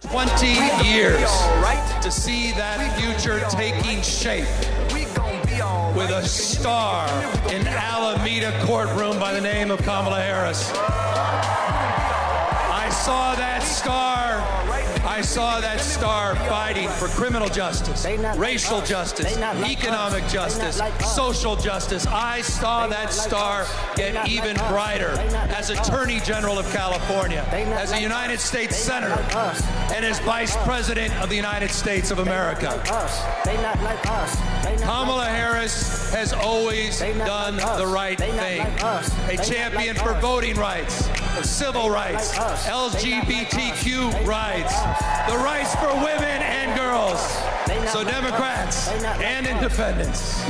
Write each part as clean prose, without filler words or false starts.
20 years to see that future taking shape with a star in Alameda courtroom by the name of Kamala Harris. I saw that star fighting for criminal justice, racial justice, economic justice, social justice. I saw that star get even brighter as Attorney General of California, as a United States Senator, and as Vice President of the United States of America. Kamala Harris has always done the right thing. A champion for voting rights, civil rights, LGBTQ rights, the rights for women and girls. So Democrats and independents,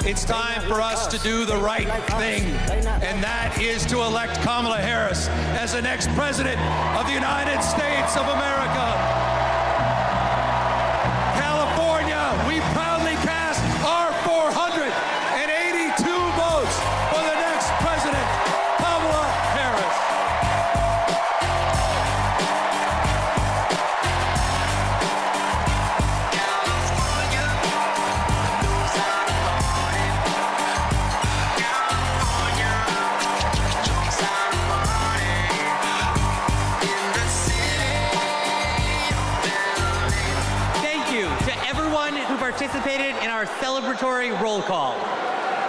it's time for us to do the right thing, and that is to elect Kamala Harris as the next president of the United States of America. California, we proudly cast our 482 votes for the next president, Kamala Harris. Participated in our celebratory roll call.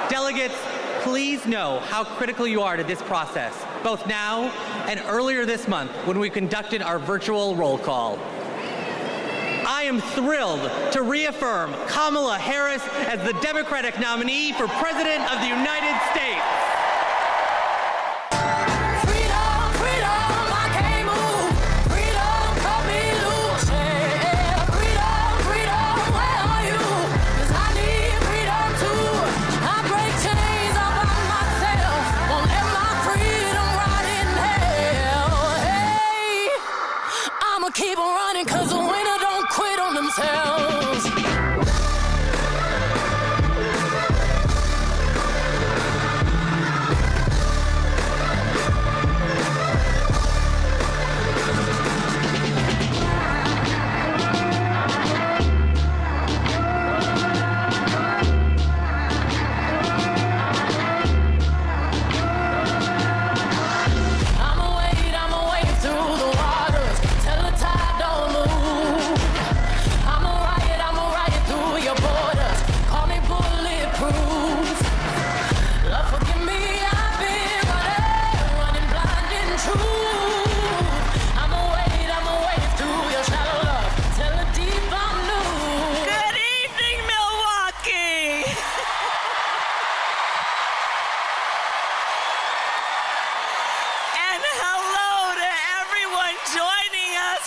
Delegates, please know how critical you are to this process, both now and earlier this month when we conducted our virtual roll call. I am thrilled to reaffirm Kamala Harris as the Democratic nominee for President of the United States. Keep on running, cause the winner don't quit on themselves.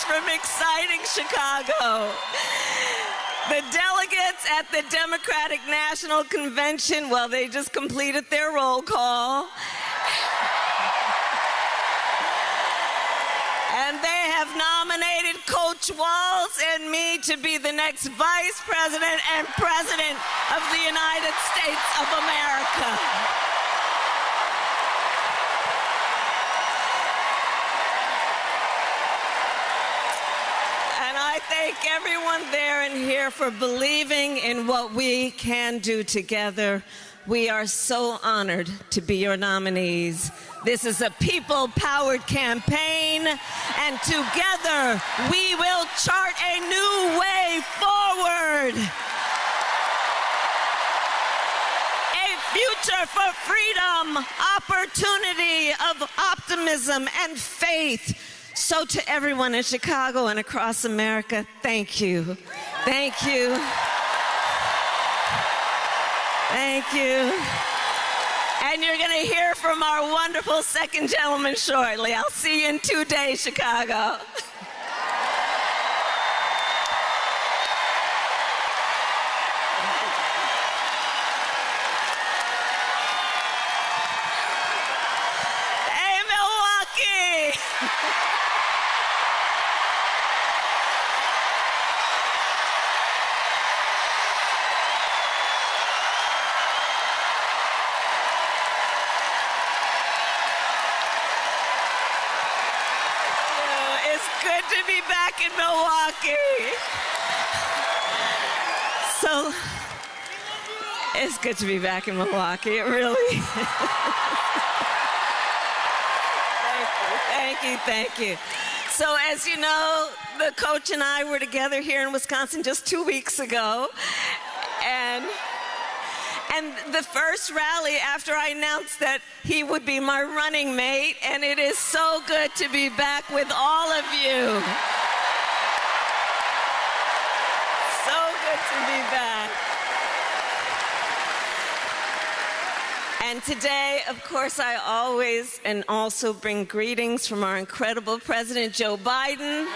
From exciting Chicago. The delegates at the Democratic National Convention, well, they just completed their roll call. And they have nominated Coach Walz and me to be the next Vice President and President of the United States of America. I thank everyone there and here for believing in what we can do together. We are so honored to be your nominees. This is a people-powered campaign, and together we will chart a new way forward. A future for freedom, opportunity, of optimism and faith. So to everyone in Chicago and across America, thank you. Thank you. Thank you. And you're going to hear from our wonderful second gentleman shortly. I'll see you in 2 days, Chicago. Hey, Milwaukee. Good in Milwaukee. So, it's good to be back in Milwaukee, it really is. Thank you. So as you know, the coach and I were together here in Wisconsin just 2 weeks ago. And the first rally after I announced that he would be my running mate, and it is so good to be back with all of you. So good to be back. And today, of course, I always and also bring greetings from our incredible President Joe Biden.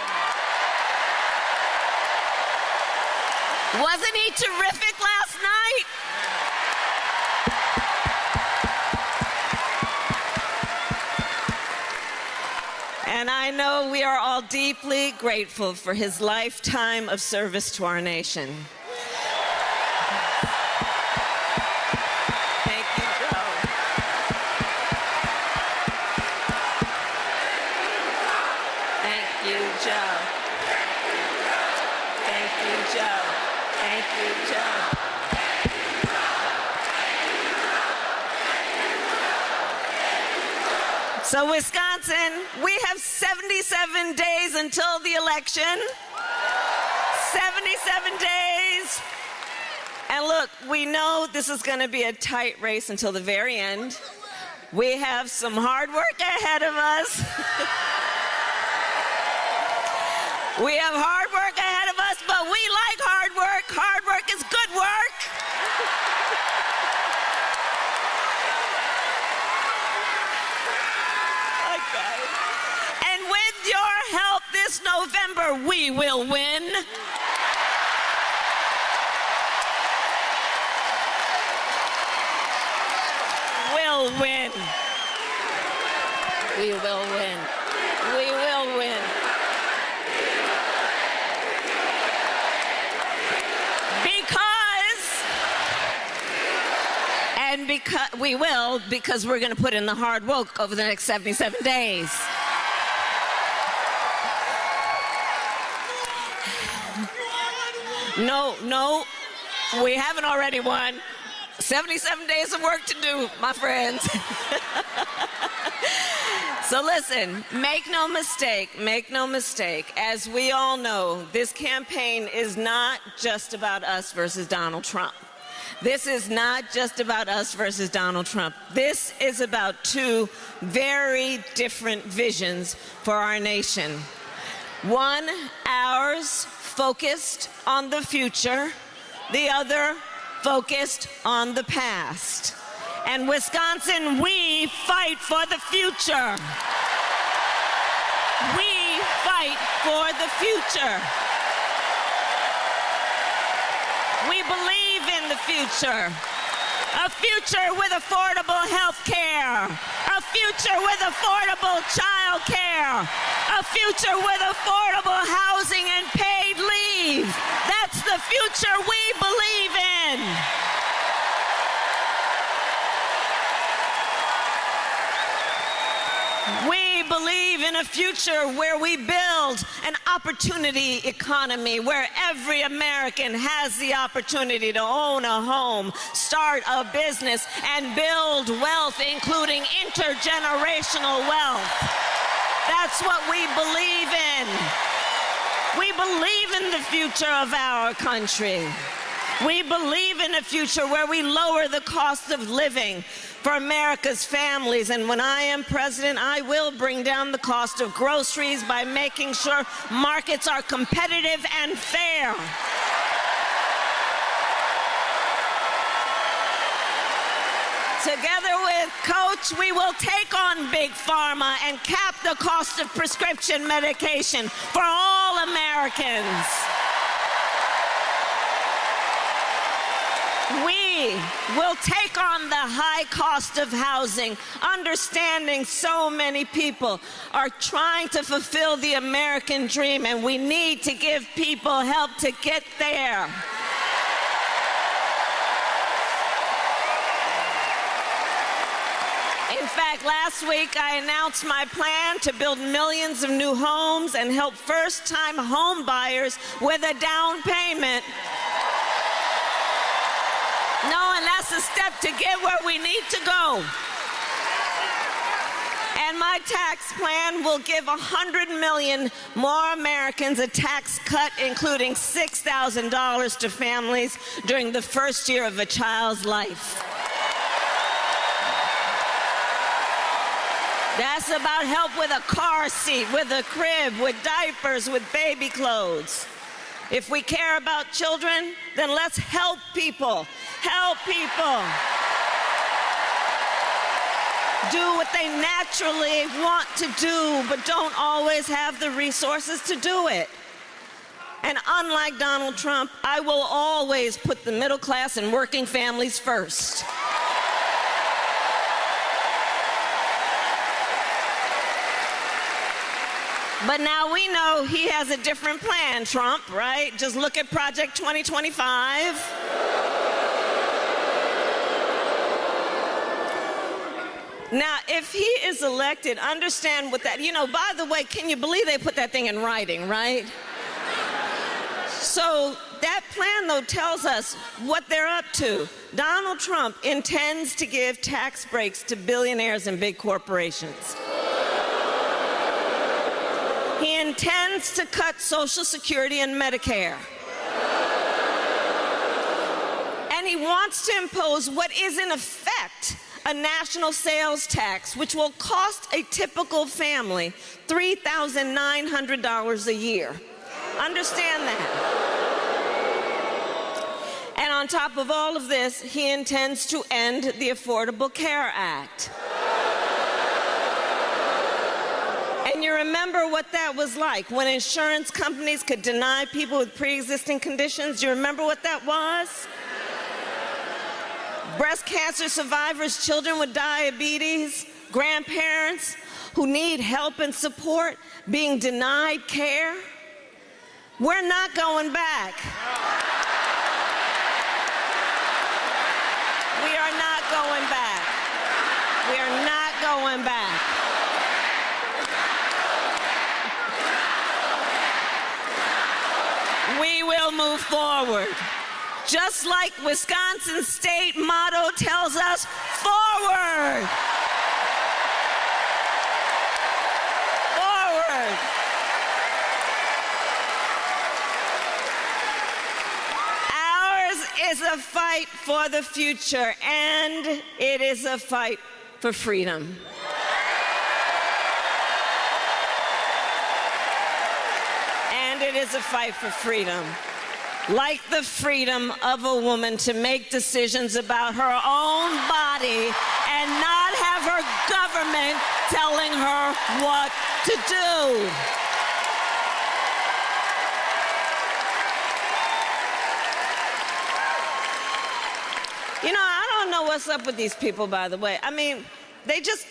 Wasn't he terrific last night? And I know we are all deeply grateful for his lifetime of service to our nation. Thank you, Joe. Thank you, Joe. Thank you, Joe. Thank you, Joe. So Wisconsin, we have 77 days until the election. 77 days. And look, we know this is going to be a tight race until the very end. We have some hard work ahead of us. We have hard work ahead of us, but we like hard work. Hard work is good work. Okay. And with your help this November, we will win. We'll win. We will win. We will win. Because we're going to put in the hard work over the next 77 days. No, we haven't already won. 77 days of work to do, my friends. So listen, make no mistake. As we all know, this campaign is not just about us versus Donald Trump. This is not just about us versus Donald Trump. This is about two very different visions for our nation. One, ours, focused on the future. The other, focused on the past. And Wisconsin, we fight for the future. We fight for the future. We believe in the future. A future with affordable health care. A future with affordable child care. A future with affordable housing and paid leave. That's the future we believe in. We believe in a future where we build an opportunity economy, where every American has the opportunity to own a home, start a business, and build wealth, including intergenerational wealth. That's what we believe in. We believe in the future of our country. We believe in a future where we lower the cost of living for America's families. And when I am president, I will bring down the cost of groceries by making sure markets are competitive and fair. Together with Coach, we will take on Big Pharma and cap the cost of prescription medication for all Americans. We will take on the high cost of housing, understanding so many people are trying to fulfill the American dream, and we need to give people help to get there. In In fact, last week I announced my plan to build millions of new homes and help first-time home buyers with a down payment. Knowing that's a step to get where we need to go. And my tax plan will give 100 million more Americans a tax cut, including $6,000 to families during the first year of a child's life. That's about help with a car seat, with a crib, with diapers, with baby clothes. If we care about children, then let's help people. Help people. Do what they naturally want to do, but don't always have the resources to do it. And unlike Donald Trump, I will always put the middle class and working families first. But now we know he has a different plan, Trump, right? Just look at Project 2025. Now, if he is elected, understand what that, by the way, can you believe they put that thing in writing, right? So that plan, though, tells us what they're up to. Donald Trump intends to give tax breaks to billionaires and big corporations. He intends to cut Social Security and Medicare. And he wants to impose what is, in effect, a national sales tax, which will cost a typical family $3,900 a year. Understand that. And on top of all of this, he intends to end the Affordable Care Act. And you remember what that was like when insurance companies could deny people with pre-existing conditions? Do you remember what that was? Breast cancer survivors, children with diabetes, grandparents who need help and support being denied care. We're not going back. We are not going back. We are not going back. We will move forward. Just like Wisconsin's state motto tells us, forward! Forward! Ours is a fight for the future, and it is a fight for freedom. And it is a fight for freedom. Like the freedom of a woman to make decisions about her own body and not have her government telling her what to do. I don't know what's up with these people, by the way. I mean, they just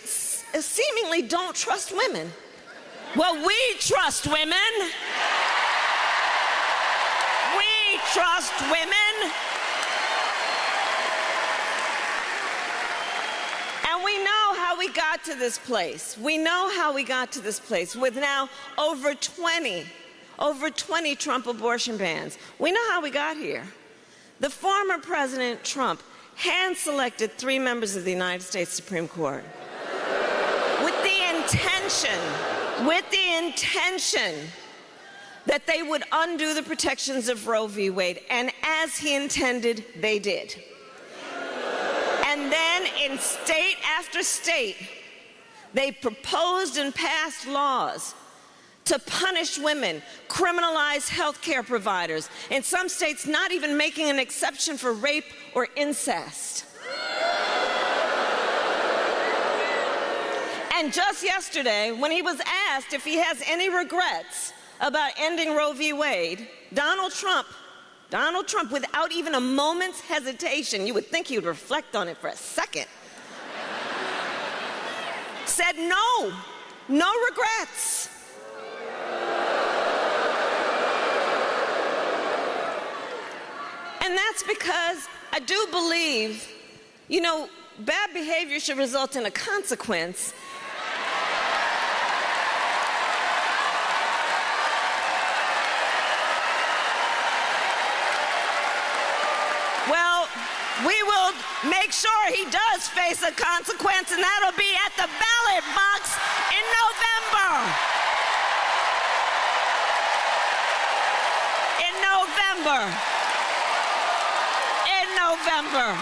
seemingly don't trust women. Well, we trust women. Trust women. And we know how we got to this place. We know how we got to this place with now over 20 Trump abortion bans. We know how we got here. The former President Trump hand-selected 3 members of the United States Supreme Court with the intention that they would undo the protections of Roe v. Wade, and as he intended, they did. And then in state after state, they proposed and passed laws to punish women, criminalize health care providers, in some states not even making an exception for rape or incest. And just yesterday, when he was asked if he has any regrets about ending Roe v. Wade, Donald Trump, without even a moment's hesitation, you would think he would reflect on it for a second, said no regrets. And that's because I do believe, bad behavior should result in a consequence. Well, we will make sure he does face a consequence, and that'll be at the ballot box in November. In November. In November.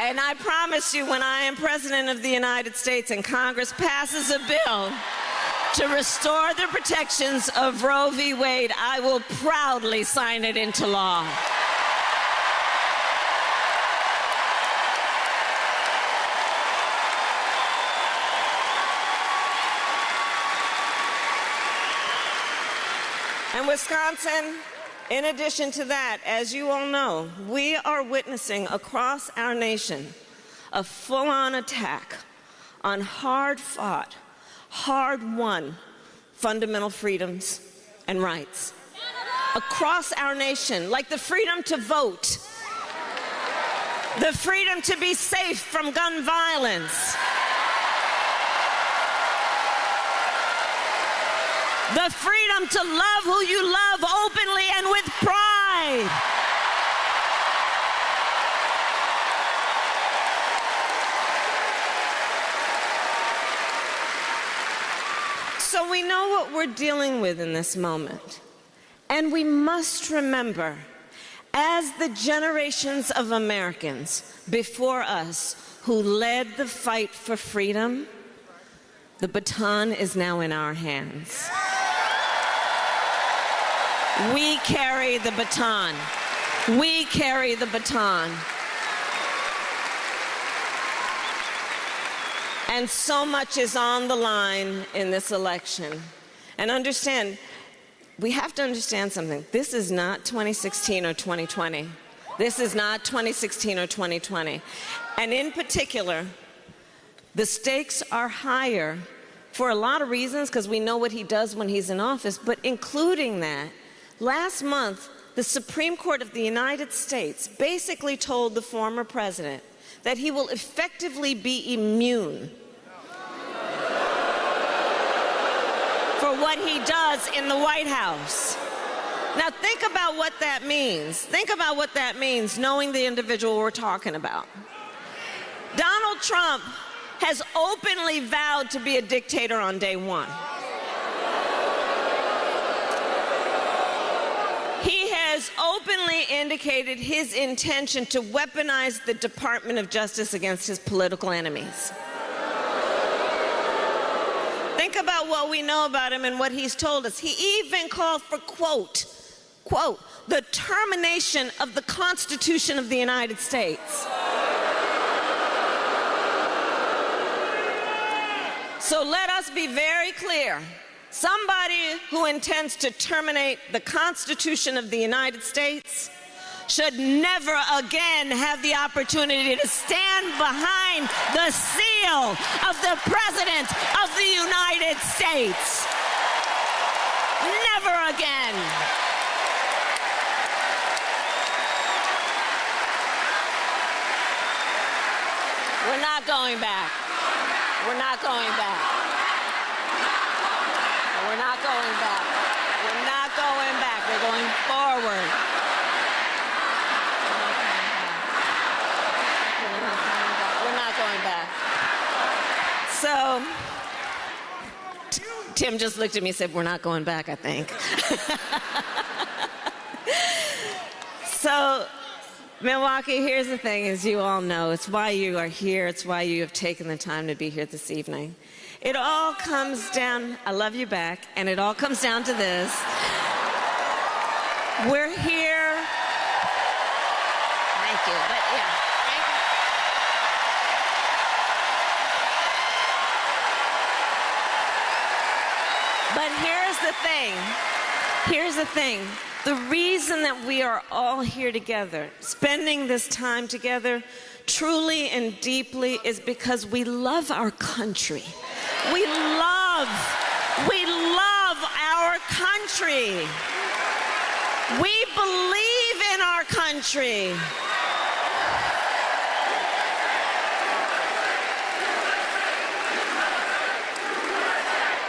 And I promise you, when I am President of the United States and Congress passes a bill to restore the protections of Roe v. Wade, I will proudly sign it into law. And Wisconsin, in addition to that, as you all know, we are witnessing across our nation a full-on attack on hard-fought, hard-won fundamental freedoms and rights across our nation, like the freedom to vote, the freedom to be safe from gun violence, the freedom to love who you love openly and with pride. So we know what we're dealing with in this moment. And we must remember, as the generations of Americans before us who led the fight for freedom, the baton is now in our hands. We carry the baton. We carry the baton. And so much is on the line in this election. And understand, we have to understand something. This is not 2016 or 2020. This is not 2016 or 2020. And in particular, the stakes are higher for a lot of reasons, because we know what he does when he's in office, but including that, last month, the Supreme Court of the United States basically told the former president that he will effectively be immune for what he does in the White House. Now think about what that means. Think about what that means, knowing the individual we're talking about. Donald Trump has openly vowed to be a dictator on day one. He has openly indicated his intention to weaponize the Department of Justice against his political enemies. Think about what we know about him and what he's told us. He even called for, quote, the termination of the Constitution of the United States. So let us be very clear. Somebody who intends to terminate the Constitution of the United States should never again have the opportunity to stand behind the seal of the President of the United States. Never again. We're not going back. We're not going back. We're not going back. We're not going back. We're going forward. We're not going back. So, Tim just looked at me and said, we're not going back, I think. So, Milwaukee, here's the thing, as you all know, it's why you are here, it's why you have taken the time to be here this evening. It all comes down, I love you back, and it all comes down to this. We're here. Thank you, but yeah, thank you. But here's the thing. The reason that we are all here together, spending this time together, truly and deeply, is because we love our country. We love our country. We believe in our country.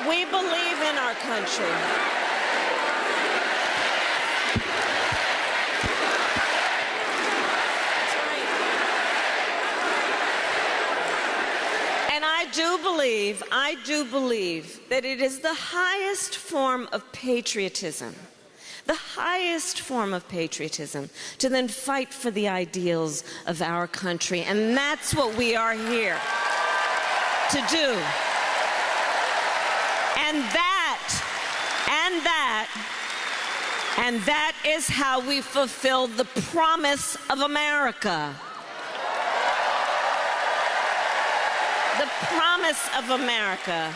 We believe in our country. And I do believe that it is the highest form of patriotism, the highest form of patriotism, to then fight for the ideals of our country. And that's what we are here to do. And that is how we fulfill the promise of America. The promise of America.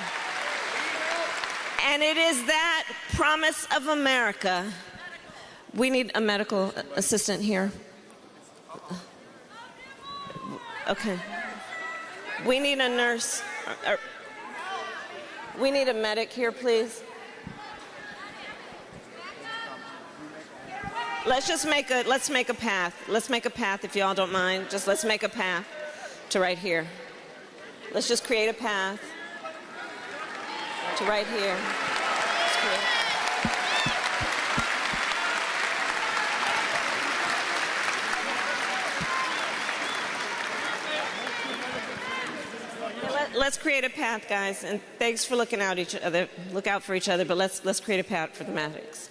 And it is that promise of America. We need a medical assistant here. Okay. We need a nurse. We need a medic here, please. Let's make a path. Let's make a path, if y'all don't mind. Just let's make a path to right here. Let's just create a path to right here. Let's create Let's create a path, guys, and thanks for looking out each other. Look out for each other, but let's create a path for the medics.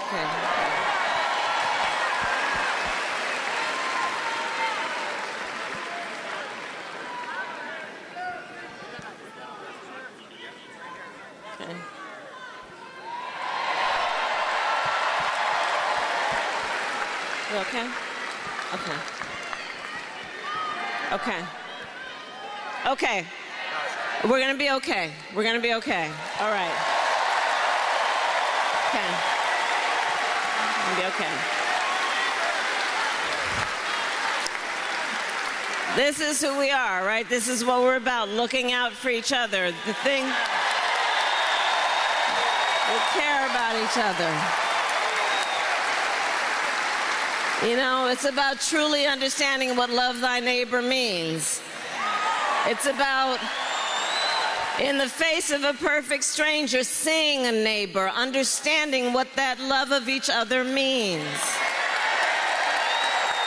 Okay. Okay. You okay? Okay. Okay. Okay. We're gonna be okay. We're gonna be okay. All right. Okay. We're gonna be okay. This is who we are, right? This is what we're about, looking out for each other. The thing, we care about each other. You know, it's about truly understanding what love thy neighbor means. It's about, in the face of a perfect stranger, seeing a neighbor, understanding what that love of each other means.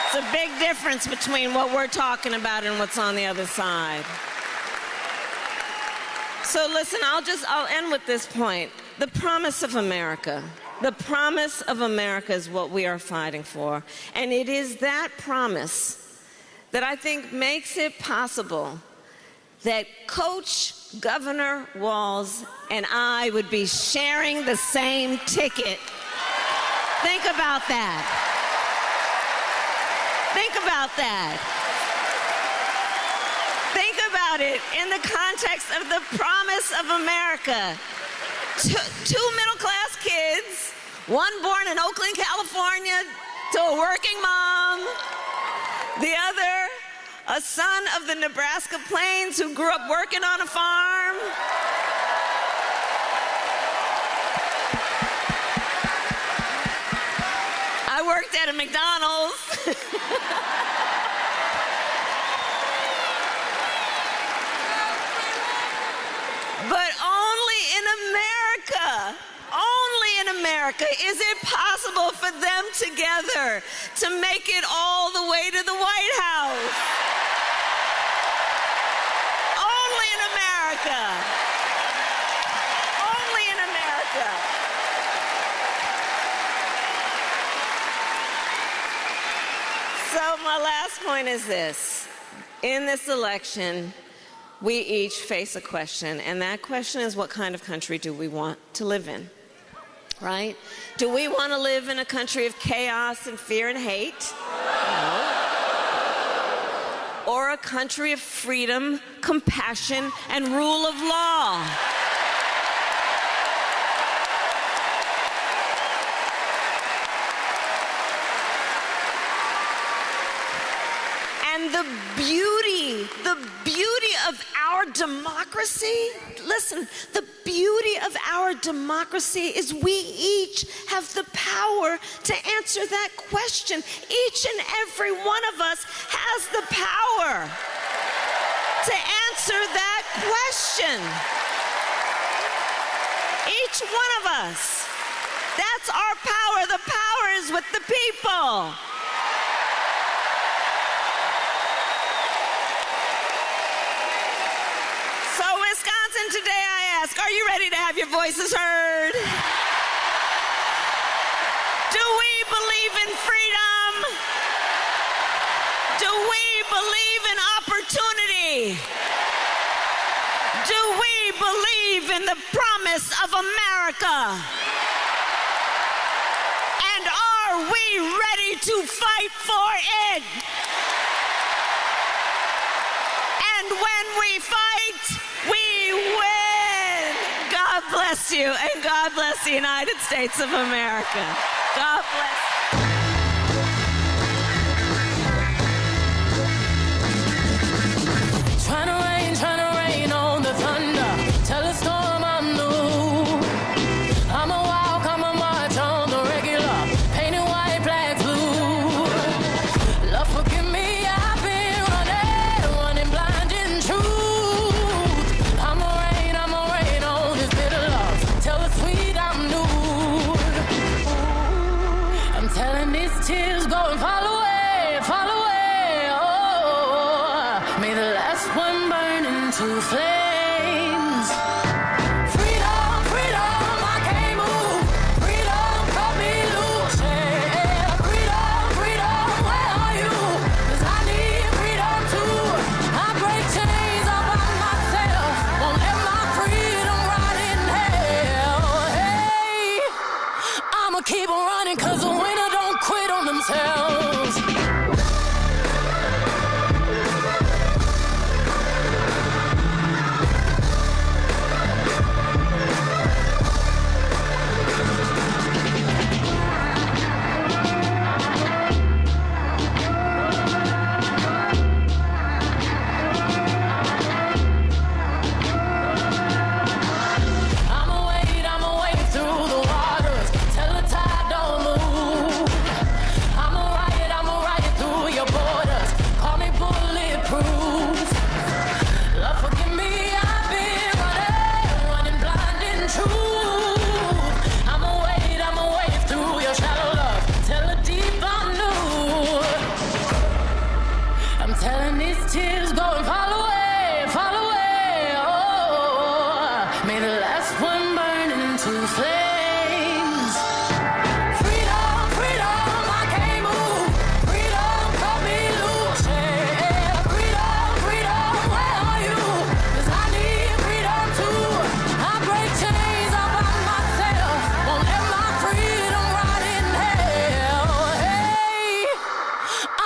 It's a big difference between what we're talking about and what's on the other side. So listen, I'll end with this point. The promise of America. The promise of America is what we are fighting for. And it is that promise that I think makes it possible that Coach Governor Walz and I would be sharing the same ticket. Think about that. Think about that. Think about it in the context of the promise of America. Two middle-class kids, one born in Oakland, California, to a working mom, the other a son of the Nebraska Plains who grew up working on a farm. I worked at a McDonald's. But only in America is it possible for them together to make it all the way to the White House. Only in America. Only in America. So my last point is this. In this election, we each face a question, and that question is, what kind of country do we want to live in? Right? Do we want to live in a country of chaos and fear and hate? No. Or a country of freedom, compassion, and rule of law? And the beauty of our democracy, listen, the beauty of our democracy is we each have the power to answer that question. Each and every one of us has the power to answer answer that question. Each one of us. That's our power. The power is with the people. So, Wisconsin, today I ask, are you ready to have your voices heard? Do we believe in freedom? Do we believe in opportunity? Do we believe in the promise of America? And are we ready to fight for it? And when we fight, we win. God bless you, and God bless the United States of America. God bless. Tryna rain on the thunder. Tell a storm I'm new. I'ma walk, I'ma march on the regular. Painted white flags blue. Lord, forgive me, I've been running blind in truth. I'ma rain on this bitter love. Tell the sweet I'm nude. I'm telling these tears go and fall away, fall away. Oh, may the last one burn into flames. Freedom, freedom, I can't move. Freedom, cut me loose. Yeah. Freedom, freedom, where are you? 'Cause I need freedom too. I break chains all by myself. Won't let my freedom rot in hell. Hey, I'ma keep on running 'cause the winner don't quit on themselves. I'ma wade through the waters till the tide don't move. I'ma ride through your borders. Call me bulletproof. Lord, forgive me, I've been running blind in truth. I'ma wade through your shallow love till the deep I'm new. I'm telling these tears go and fall away, fall away. Oh, may the last one burn into flames. Freedom, freedom, I can't move. Freedom, cut me loose. Yeah. Freedom, freedom, where are you? 'Cause I need freedom too. I break chains all by myself. Won't let my freedom rot in hell. Hey,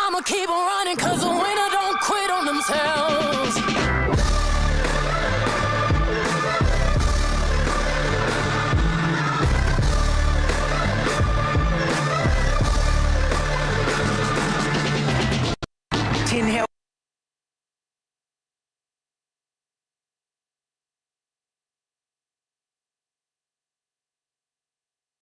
I'ma keep on running 'cause the winner don't quit on themselves. Tin Hill.